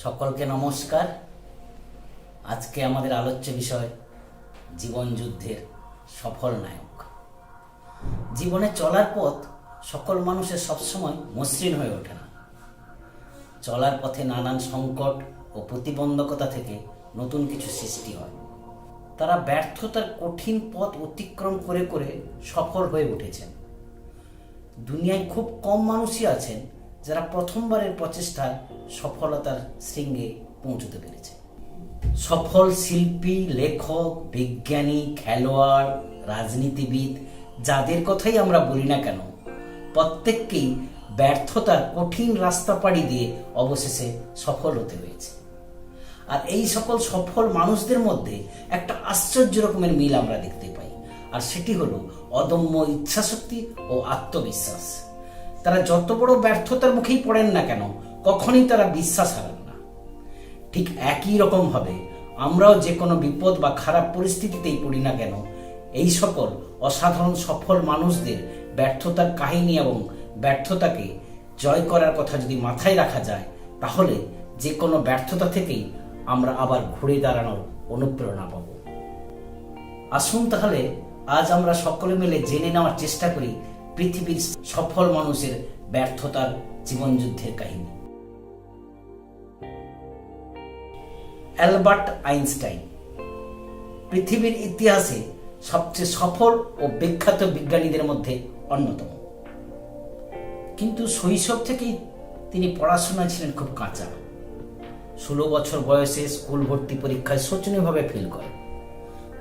সকলকে নমস্কার। আজকে আমাদের আলোচ্য বিষয় জীবন যুদ্ধের সফল নায়ক। জীবনে চলার পথ সকল মানুষের সবসময় মসৃণ হয়ে ওঠে না। চলার পথে নানান সংকট ও প্রতিবন্ধকতা থেকে নতুন কিছু সৃষ্টি হয়। তারা ব্যর্থতার কঠিন পথ অতিক্রম করে করে সফল হয়ে উঠেছেন। দুনিয়ায় খুব কম মানুষই আছেন যারা প্রথমবারের প্রচেষ্টায় সফলতার শৃঙ্গে পৌঁছতে পেরেছে। সফল শিল্পী, লেখক, বিজ্ঞানী, খেলোয়াড়, রাজনীতিবিদ, যাদের কথাই আমরা বলি না কেন, প্রত্যেককেই ব্যর্থতার কঠিন রাস্তা পাড়ি দিয়ে অবশেষে সফল হতে হয়েছে। আর এই সকল সফল মানুষদের মধ্যে একটা আশ্চর্য রকমের মিল আমরা দেখতে পাই, আর সেটি হলো অদম্য ইচ্ছাশক্তি ও আত্মবিশ্বাস। তারা যত বড় ব্যর্থতার মুখেই পড়েন না কেন, কখনোই তারা বিশ্বাস হারান না। ঠিক একই রকমভাবে আমরাও যে কোনো বিপদ বা খারাপ পরিস্থিতিতেই পড়ি না কেন, এই সকল অসাধারণ সফল মানুষদের ব্যর্থতার কাহিনী এবং ব্যর্থতাকে জয় করার কথা যদি মাথায় রাখা যায়, তাহলে যে কোনো ব্যর্থতা থেকেই আমরা আবার ঘুরে দাঁড়ানোর অনুপ্রেরণা পাব। আসুন তাহলে আজ আমরা সকলে মিলে জেনে নেওয়ার চেষ্টা করি পৃথিবীর সফল মানুষের ব্যর্থতার জীবনযুদ্ধের কাহিনী। অ্যালবার্ট আইনস্টাইন পৃথিবীর ইতিহাসে সবচেয়ে সফল ও বিখ্যাত বিজ্ঞানীদের মধ্যে অন্যতম। কিন্তু শৈশব থেকেই তিনি পড়াশোনায় ছিলেন খুব কাঁচা। 16 বছর বয়সে স্কুল ভর্তি পরীক্ষায় শোচনীয়ভাবে ফেল করেন।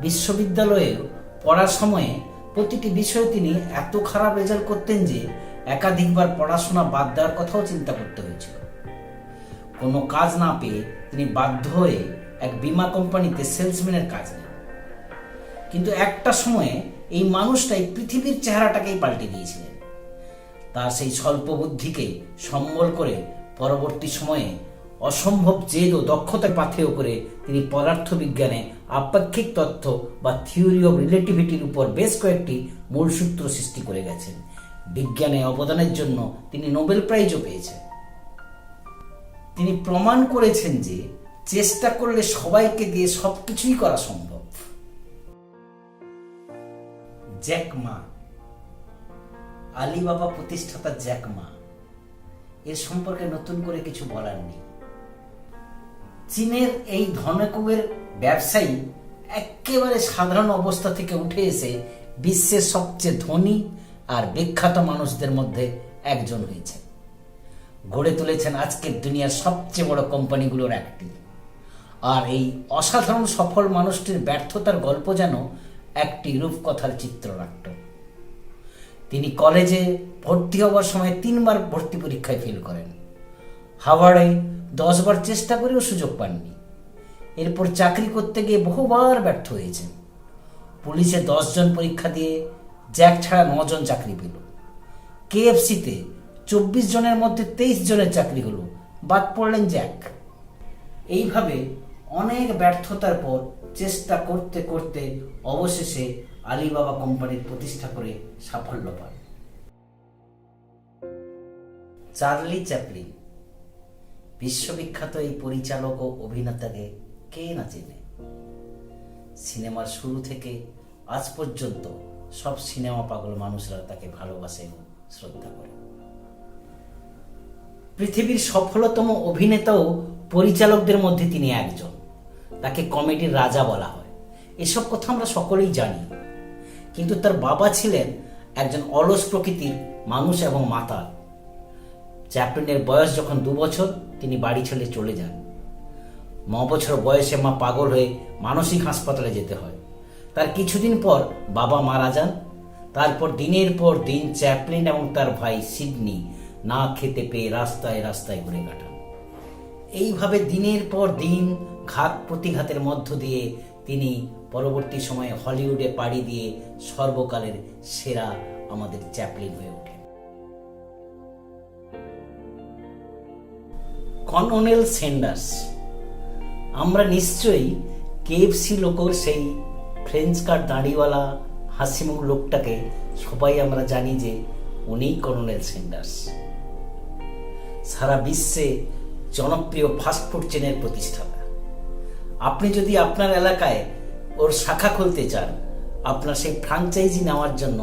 বিশ্ববিদ্যালয়ে পড়ার সময়ে প্রতিটি বিষয়ে তিনি এত খারাপ রেজাল্ট করতেন যে একাধিকবার পড়াশোনা বাদ দেওয়ার কথাও চিন্তা করতে হয়েছিল। কোনো কাজ না পেয়ে তিনি বাধ্য হয়ে এক বীমা কোম্পানিতে সেলসম্যানের কাজ নেন। কিন্তু একটা সময়ে এই মানুষটাই পৃথিবীর চেহারাটাকেই পাল্টে দিয়েছিলেন। তার সেই স্বল্প বুদ্ধিকে সম্বল করে পরবর্তী সময়ে অসম্ভব জেদ ও দক্ষতার পাথেয় করে তিনি পদার্থবিজ্ঞানে আপেক্ষিক তত্ত্ব বা থিওরি অব রিলেটিভিটির উপর বেশ কয়েকটি মূলসূত্র সৃষ্টি করে গেছেন। বিজ্ঞানে অবদানের জন্য তিনি নোবেল প্রাইজও পেয়েছেন। তিনি প্রমাণ করেছেন যে চেষ্টা করলে সবাইকে দিয়ে সবকিছুই করা সম্ভব। জ্যাক মা, আলিবাবা প্রতিষ্ঠাতা জ্যাক মা, এর সম্পর্কে নতুন করে কিছু বলার নেই। চীনের এই ধনকুবের ব্যবসায়ী একেবারে সাধারণ অবস্থা থেকে উঠে এসে বিশ্বের সবচেয়ে ধনী আর বিখ্যাত মানুষদের মধ্যে একজন হয়েছে। গড়ে তুলেছেন আজকের দুনিয়ার সবচেয়ে বড় কোম্পানিগুলোর একটি। আর এই অসাধারণ সফল মানুষটির ব্যর্থতার গল্প যেন একটি রূপকথার চিত্রনাট্য। তিনি কলেজে ভর্তি হওয়ার সময় 3 বার ভর্তি পরীক্ষায় ফেল করেন। হার্ভার্ডে 10 বার চেষ্টা করেও সুযোগ পাননি। এরপর চাকরি করতে গিয়ে বহুবার ব্যর্থ হয়েছেন। পুলিশে 10 জন পরীক্ষা দিয়ে জ্যাক ছাড়া 9 জন চাকরি পেল। কেএফসিতে 24 জনের মধ্যে 23 জনের চাকরি হলো, বাদ পড়লেন জ্যাক। এইভাবে অনেক ব্যর্থতার পর চেষ্টা করতে করতে অবশেষে আলিবাবা কোম্পানির প্রতিষ্ঠা করে সাফল্য পান। চার্লি চ্যাপলিন, বিশ্ববিখ্যাত এই পরিচালক ও অভিনেতাকে কে না চেনে। সিনেমার শুরু থেকে আজ পর্যন্ত সব সিনেমা পাগল মানুষরা তাকে ভালোবাসে এবং শ্রদ্ধা করে। পৃথিবীর সফলতম অভিনেতা ও পরিচালকদের মধ্যে তিনি একজন। তাকে কমেডির রাজা বলা হয়। এসব কথা আমরা সকলেই জানি। কিন্তু তার বাবা ছিলেন একজন অলস প্রকৃতির মানুষ এবং মাতাল। চ্যাপলিনের বয়স যখন 2 বছর, তিনি বাড়ি ছেড়ে চলে যান। 9 বছর বয়সে মা পাগল হয়ে মানসিক হাসপাতালে যেতে হয়। তার কিছুদিন পর বাবা মারা যান। তারপর দিনের পর দিন চ্যাপলিন এবং তার ভাই সিডনি না খেতে পেয়ে রাস্তায় রাস্তায় ঘুরে কাটান। এইভাবে দিনের পর দিন ঘাত প্রতিঘাতের মধ্য দিয়ে তিনি পরবর্তী সময়ে হলিউডে পাড়ি দিয়ে সর্বকালের সেরা আমাদের চ্যাপলিন হয়ে ওঠেন। কর্নেল স্যান্ডার্স, আমরা নিশ্চয়ই কেএফসি লোকর সেই ফ্রেঞ্চ কাট দাড়িওয়ালা হাসিমুখ লোকটাকে সবাই আমরা জানি যে উনিই কর্নেল স্যান্ডার্স। সারা বিশ্বে জনপ্রিয় ফাস্টফুড চেনের প্রতিষ্ঠাতা। আপনি যদি আপনার এলাকায় ওর শাখা খুলতে চান, আপনার সেই ফ্র্যাঞ্চাইজি নেওয়ার জন্য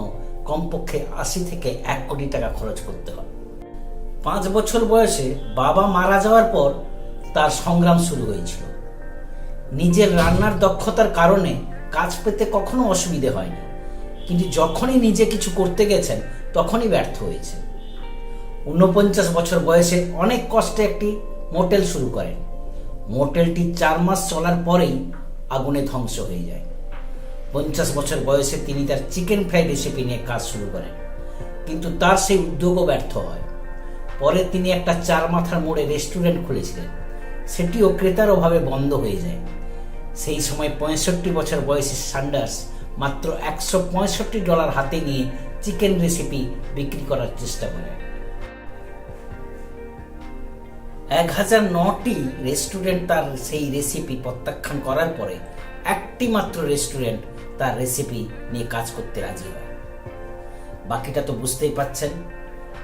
কমপক্ষে 80 থেকে 1 কোটি টাকা খরচ করতে হবে। 5 বছর বয়সে বাবা মারা যাওয়ার পর তার সংগ্রাম শুরু হয়েছিল। নিজের রান্নার দক্ষতার কারণে কাজ পেতে কখনো অসুবিধে হয়নি, কিন্তু যখনই নিজে কিছু করতে গেছেন তখনই ব্যর্থ হয়েছে। 49 বছর বয়সে অনেক কষ্টে একটি মোটেল শুরু করেন। মোটেলটি 4 মাস চলার পরেই আগুনে ধ্বংস হয়ে যায়। 50 বছর বয়সে তিনি তার চিকেন ফ্রাই রেসিপি নিয়ে কাজ শুরু করেন, কিন্তু তার সেই উদ্যোগও ব্যর্থ হয়। পরে তিনি একটা 4 মাথার মোড়ে রেস্টুরেন্ট খুলেছিলেন, সেটিও ক্রেতার অভাবে বন্ধ হয়ে যায়। সেই সময় 65 বছর বয়সী স্যান্ডার্স মাত্র $165 হাতে নিয়ে চিকেন রেসিপি বিক্রি করার চেষ্টা করেন। 1009টি রেস্টুরেন্ট তার সেই রেসিপি প্রত্যাখ্যান করার পরে একটি মাত্র রেস্টুরেন্ট তার রেসিপি নিয়ে কাজ করতে রাজি হয়। বাকিটা তো বুঝতেই পাচ্ছেন।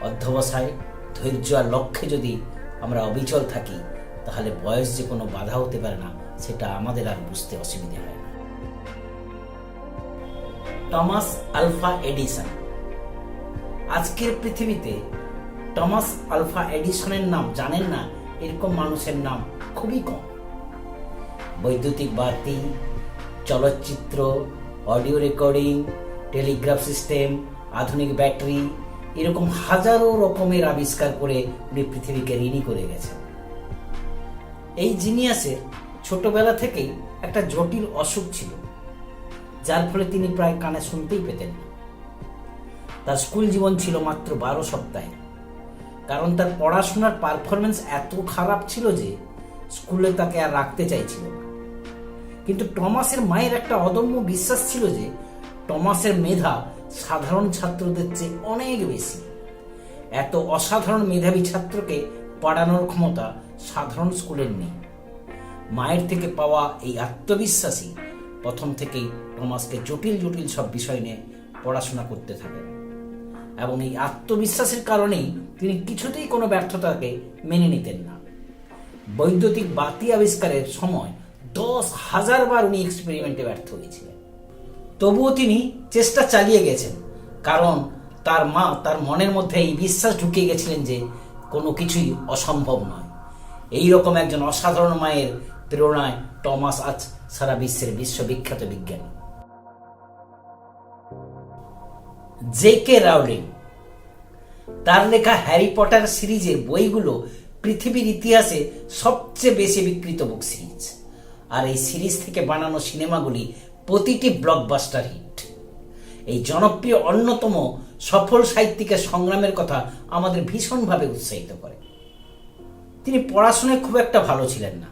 অধ্যবসায়, ধৈর্য আর লক্ষ্যে যদি আমরা অবিচল থাকি, তাহলে বয়স যে কোনো বাধা হতে পারে না, সেটা আমাদের আর বুঝতে অসুবিধা হয় না। Thomas Alva Edison. আজকের পৃথিবীতে টমাস আলভা এডিসনের নাম জানেন না এরকম মানুষের নাম খুবই কম। বৈদ্যুতিক বাতি, চলচ্চিত্র, অডিও রেকর্ডিং, টেলিগ্রাফ সিস্টেম, আধুনিক ব্যাটারি, এরকম হাজারো রকমের আবিষ্কার করে উনি পৃথিবীকে ঋণী করে গেছেন। এই জিনিয়াসের ছোটবেলা থেকেই একটা জটিল অসুখ ছিল, যার ফলে তিনি প্রায় কানে শুনতেই পেতেন না। তার স্কুল জীবন ছিল মাত্র 12 সপ্তাহে, কারণ তার পড়াশোনার পারফরমেন্স এত খারাপ ছিল যে স্কুলে তাকে আর রাখতে চাইছিল না। কিন্তু টমাসের মায়ের একটা অদম্য বিশ্বাস ছিল যে টমাসের মেধা সাধারণ ছাত্রদের চেয়ে অনেক বেশি। এত অসাধারণ মেধাবী ছাত্রকে পড়ানোর ক্ষমতা সাধারণ স্কুলের নেই। মায়ের থেকে পাওয়া এই আত্মবিশ্বাসী প্রথম থেকেই টমাসকে জটিল জটিল সব বিষয় নিয়ে পড়াশোনা করতে থাকেন, এবং এই আত্মবিশ্বাসের কারণেই তিনি কিছুতেই কোনো ব্যর্থতাকে মেনে নিতেন না। বৈদ্যুতিক বাতি আবিষ্কারের সময় 10,000 বার উনি এক্সপেরিমেন্টে ব্যর্থ হয়েছিলেন। তবুও তিনি চেষ্টা চালিয়ে গেছেন, কারণ তার মা তার মনের মধ্যে এই বিশ্বাস ঢুকিয়ে গেছিলেন যে কোনো কিছুই অসম্ভব নয়। এই রকম একজন অসাধারণ মায়ের প্রেরণায় টমাস আজ সারা বিশ্বের বিশ্ববিখ্যাত বিজ্ঞানী। জে.কে. রাউলিং। তার লেখা হ্যারি পটার সিরিজের বইগুলো পৃথিবীর ইতিহাসে সবচেয়ে বেশি বিক্রিত বুক সিরিজ, আর এই সিরিজ থেকে বানানো সিনেমাগুলি প্রতিটি ব্লকবাস্টার হিট। এই জনপ্রিয় অন্যতম সফল সাহিত্যিকের সংগ্রামের কথা আমাদের ভীষণভাবে উৎসাহিত করে। তিনি পড়াশোনায় খুব একটা ভালো ছিলেন না।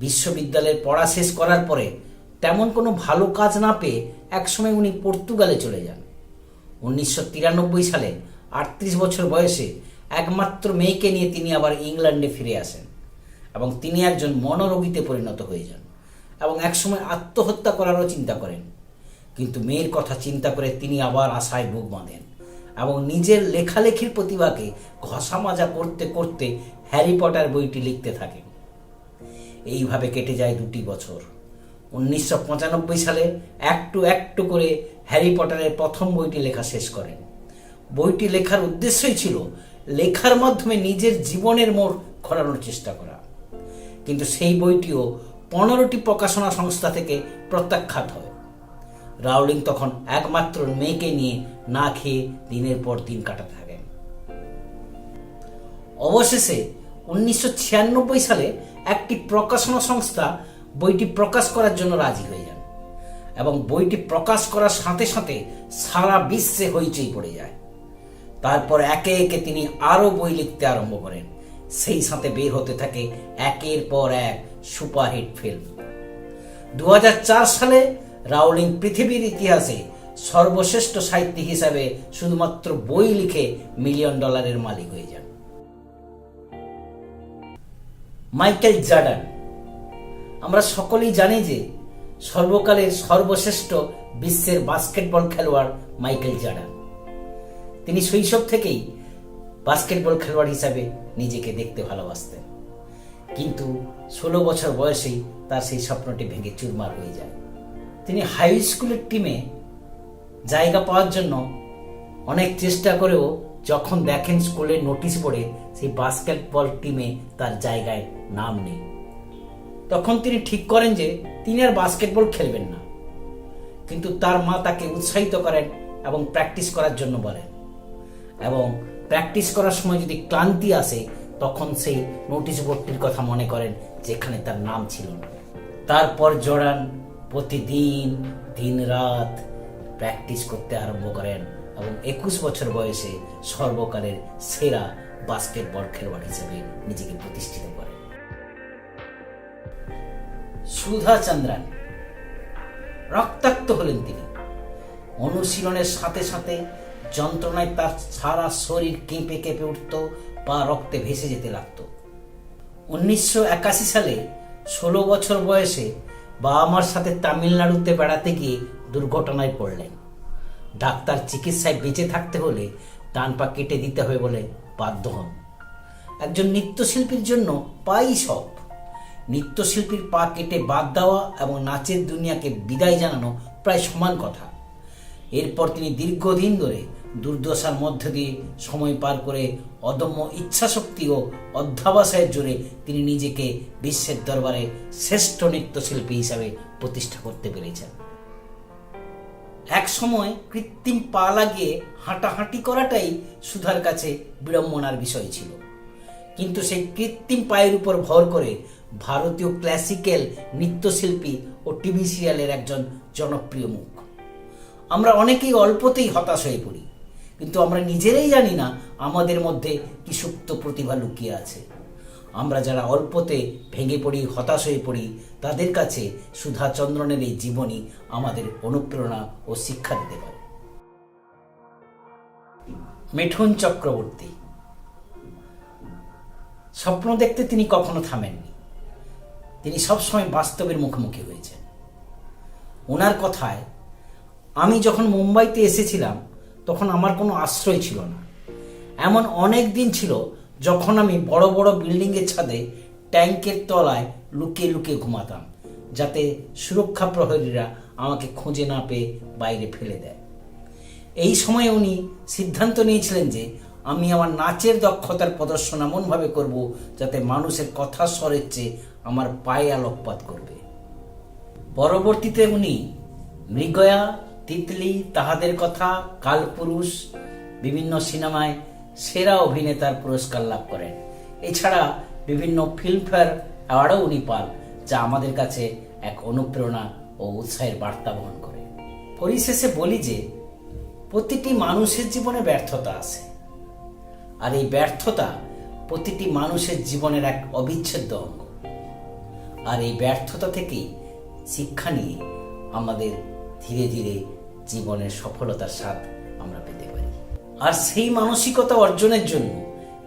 বিশ্ববিদ্যালয়ের পড়া শেষ করার পরে তেমন কোনো ভালো কাজ না পেয়ে একসময় উনি পর্তুগালে চলে যান। 1993 সালে 38 বছর বয়সে একমাত্র মেয়েকে নিয়ে তিনি আবার ইংল্যান্ডে ফিরে আসেন, এবং তিনি একজন মনোরোগীতে পরিণত হয়ে যান এবং একসময় আত্মহত্যা করারও চিন্তা করেন। কিন্তু মেয়ের কথা চিন্তা করে তিনি আবার আশায় বুক বাঁধেন এবং নিজের লেখালেখির প্রতিভাকে ঘষা মাজা করতে করতে হ্যারি পটার বইটি লিখতে থাকেন। এইভাবে কেটে যায় 2 বছর। 1995 সালে একটু একটু করে হ্যারি পটারের প্রথম বইটি লেখা শেষ করেন। বইটি লেখার উদ্দেশ্যই ছিল লেখার মাধ্যমে নিজের জীবনের মোড় ঘোরানোর চেষ্টা করা, কিন্তু সেই বইটিও 15টি প্রকাশনা সংস্থা থেকে প্রত্যাখ্যাত হয়। রাউলিং তখন একমাত্র মেয়েকে নিয়ে না খেয়ে দিনের পর দিন কাটাতে থাকেন। অবশেষে 1996 সালে একটি প্রকাশনা সংস্থা বইটি প্রকাশ করার জন্য রাজি হয়ে যান, এবং বইটি প্রকাশ করার সাথে সাথে সারা বিশ্বে হইচই পড়ে যায়। তারপর একে একে তিনি আরও বই লিখতে আরম্ভ করেন। সেই সাথে বের হতে থাকে একের পর এক সুপারহিট ফিল্ম। 2004 সালে রাউলিং পৃথিবীর ইতিহাসে সর্বশ্রেষ্ঠ সাহিত্যিক হিসাবে শুধুমাত্র বই লিখে $1 মিলিয়ন মালিক হয়ে যান। Michael Jordan. আমরা সকলেই জানি যে সর্বকালের সর্বশ্রেষ্ঠ বিশ্বের বাস্কেটবল খেলোয়াড় মাইকেল জর্ডান। তিনি শৈশব থেকেই বাস্কেটবল খেলোয়াড় হিসাবে নিজেকে দেখতে ভালোবাসতেন। কিন্তু 16 বছর বয়সেই তার সেই স্বপ্নটি ভেঙে চুরমার হয়ে যায়। তিনি হাই স্কুলের টিমে জায়গা পাওয়ার জন্য অনেক চেষ্টা করেও যখন দেখেন স্কুলের নোটিশ বোর্ডে সেই বাস্কেটবল টিমে তার জায়গায় নাম নেই, তখন তিনি ঠিক করেন যে তিনি আর বাস্কেটবল খেলবেন না। কিন্তু তার মা তাকে উৎসাহিত করেন এবং প্র্যাকটিস করার জন্য বলেন, এবং প্র্যাকটিস করার সময় যদি ক্লান্তি আসে তখন সেই নোটিশ বোর্ডটির কথা মনে করেন যেখানে তার নাম ছিল না। তারপর জর্ডান প্রতিদিন দিন রাত প্র্যাকটিস করতে আরম্ভ করেন এবং 21 বছর বয়সে সর্বকালের সেরা বাস্কেটবল খেলোয়াড় হিসেবে নিজেকে প্রতিষ্ঠিত করেন। সুধা চন্দ্রান রক্তাক্ত হলেন তিনি। অনুশীলনের সাথে সাথে যন্ত্রণায় তার সারা শরীর কেঁপে কেঁপে উঠত, পা রক্তে ভেসে যেতে লাগত। 1981 সালে 16 বছর বয়সে বাবা মার সাথে তামিলনাড়ুতে বেড়াতে গিয়ে দুর্ঘটনায় পড়লেন। ডাক্তার চিকিৎসায় বেঁচে থাকতে হলে ডান পা কেটে দিতে হবে বলে বাধ্য হন। একজন নৃত্যশিল্পীর জন্য পাই সব। নৃত্যশিল্পীর পা কেটে বাদ দেওয়া এবং নাচের দুনিয়াকে বিদায় জানানো প্রায় সমান কথা। এরপর তিনি দীর্ঘদিন ধরে দুর্দশার মধ্যে দিয়ে সময় পার করে অদম্য ইচ্ছাশক্তি ও অধ্যাবসায়ের জোরে তিনি নিজেকে বিশ্বের দরবারে শ্রেষ্ঠ নৃত্যশিল্পী হিসাবে প্রতিষ্ঠা করতে পেরেছেন। এক সময় কৃত্রিম পা লাগিয়ে হাঁটাহাঁটি করাটাই সুধার কাছে বিড়ম্বনার বিষয় ছিল, কিন্তু সেই কৃত্রিম পায়ের উপর ভর করে ভারতীয় ক্লাসিক্যাল নৃত্যশিল্পী ও টিভি সিরিয়ালের একজন জনপ্রিয় মুখ। আমরা অনেকেই অল্পতেই হতাশ হয়ে পড়ি, কিন্তু আমরা নিজেরাই জানি না আমাদের মধ্যে কি সুপ্ত প্রতিভা লুকিয়ে আছে। আমরা যারা অল্পতে ভেঙে পড়ি, হতাশ হয়ে পড়ি, তাদের কাছে সুধা চন্দ্রনের এই জীবনী আমাদের অনুপ্রেরণা ও শিক্ষা দিতে পারে। মিঠুন চক্রবর্তী স্বপ্ন দেখতে তিনি কখনো থামেননি। তিনি সবসময় বাস্তবের মুখোমুখি হয়েছেন। ওনার কথায়, আমি যখন মুম্বাইতে এসেছিলাম তখন আমার কোনো আশ্রয় ছিল না। এমন অনেক দিন ছিল যখন আমি বড় বড় বিল্ডিংয়ের ছাদে ট্যাঙ্কের তলায় লুকিয়ে লুকিয়ে ঘুমাতাম, যাতে সুরক্ষা প্রহরীরা আমাকে খুঁজে না পেয়ে বাইরে ফেলে দেয়। এই সময়ে উনি সিদ্ধান্ত নিয়েছিলেন যে আমি আমার নাচের দক্ষতার প্রদর্শন এমনভাবে করব যাতে মানুষের কথার স্বরের চেয়ে আমার পায়ে আলোকপাত করবে। পরবর্তীতে উনি মৃগয়া, তিতলি, তাহাদের কথা, কালপুরুষ বিভিন্ন সিনেমায় সেরা অভিনেতার পুরস্কার লাভ করেন। এছাড়া বিভিন্ন ফিল্মফেয়ার অ্যাওয়ার্ডও উনি পান, যা আমাদের কাছে এক অনুপ্রেরণা ও উৎসাহের বার্তা বহন করে। পরিশেষে বলি যে প্রতিটি মানুষের জীবনে ব্যর্থতা আছে, আর এই ব্যর্থতা প্রতিটি মানুষের জীবনের এক অবিচ্ছেদ্য অঙ্গ। আর এই ব্যর্থতা থেকেই শিক্ষা নিয়ে আমাদের ধীরে ধীরে জীবনের সফলতার স্বাদ আমরা পেতে পারি। আর সেই মানসিকতা অর্জনের জন্য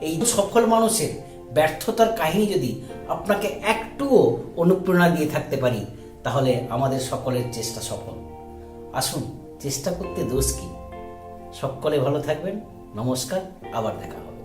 এই সফল মানুষের ব্যর্থতার কাহিনী যদি আপনাকে একটুও অনুপ্রেরণা দিয়ে থাকতে পারি, তাহলে আমাদের সকলের চেষ্টা সফল। আসুন, চেষ্টা করতে দোষ কি। সকলে ভালো থাকবেন। নমস্কার, আবার দেখা হবে।